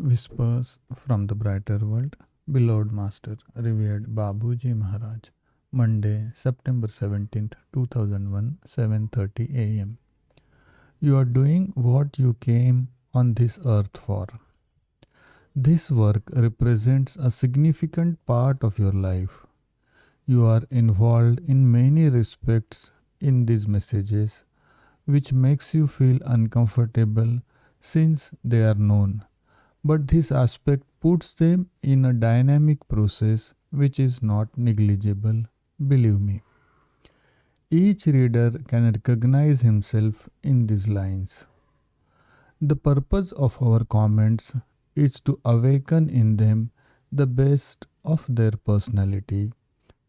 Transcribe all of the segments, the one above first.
Whispers from the Brighter World. Beloved Master, revered Babuji Maharaj. Monday, September 17th, 2001, 7:30 a.m. You are doing what you came on this earth for. This work represents a significant part of your life. You are involved in many respects in these messages, which makes you feel uncomfortable since they are known. But this aspect puts them in a dynamic process which is not negligible, believe me. Each reader can recognize himself in these lines. The purpose of our comments is to awaken in them the best of their personality,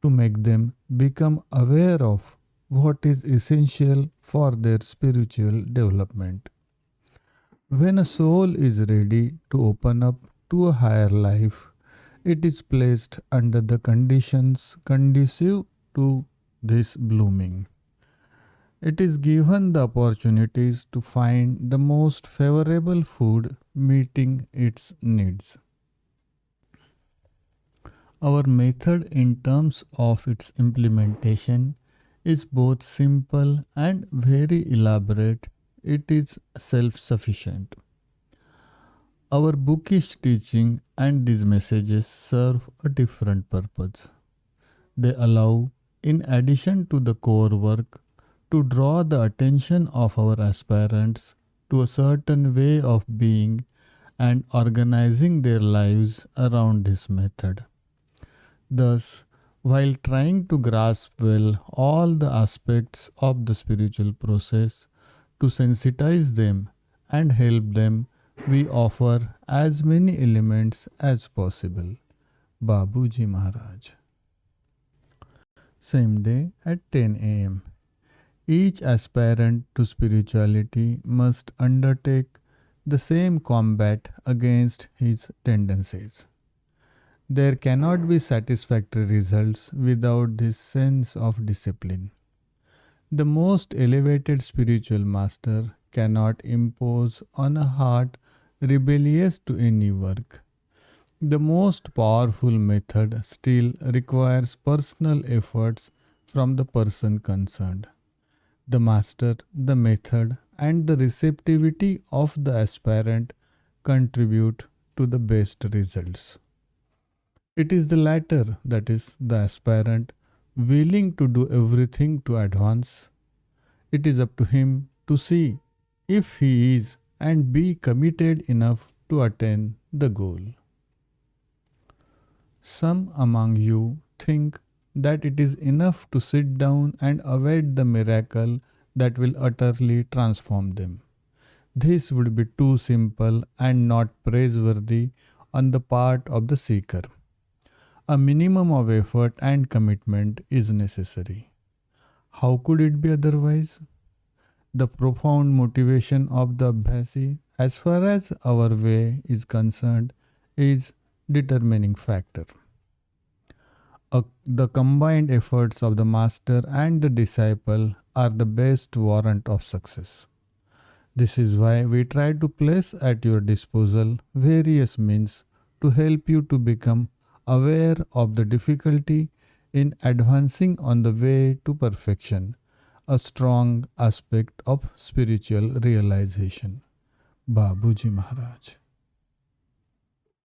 to make them become aware of what is essential for their spiritual development. When a soul is ready to open up to a higher life, it is placed under the conditions conducive to this blooming. It is given the opportunities to find the most favorable food meeting its needs. Our method, in terms of its implementation, is both simple and very elaborate. It is self sufficient. Our bookish teaching and these messages serve a different purpose. They allow, in addition to the core work, to draw the attention of our aspirants to a certain way of being and organizing their lives around this method. Thus, while trying to grasp well all the aspects of the spiritual process, to sensitize them and help them, we offer as many elements as possible. Babuji Maharaj. Same day at 10 a.m. Each aspirant to spirituality must undertake the same combat against his tendencies. There cannot be satisfactory results without this sense of discipline. The most elevated spiritual master cannot impose on a heart rebellious to any work. The most powerful method still requires personal efforts from the person concerned. The master, the method, and the receptivity of the aspirant contribute to the best results. It is the latter, that is, the aspirant, willing to do everything to advance. It is up to him to see if he is and be committed enough to attain the goal. Some among you think that it is enough to sit down and await the miracle that will utterly transform them. This would be too simple and not praiseworthy on the part of the seeker. A minimum of effort and commitment is necessary. How could it be otherwise? The profound motivation of the Abhyasi, as far as our way is concerned, is determining factor. The combined efforts of the master and the disciple are the best warrant of success. This is why we try to place at your disposal various means to help you to become aware of the difficulty in advancing on the way to perfection, a strong aspect of spiritual realization. Babuji Maharaj.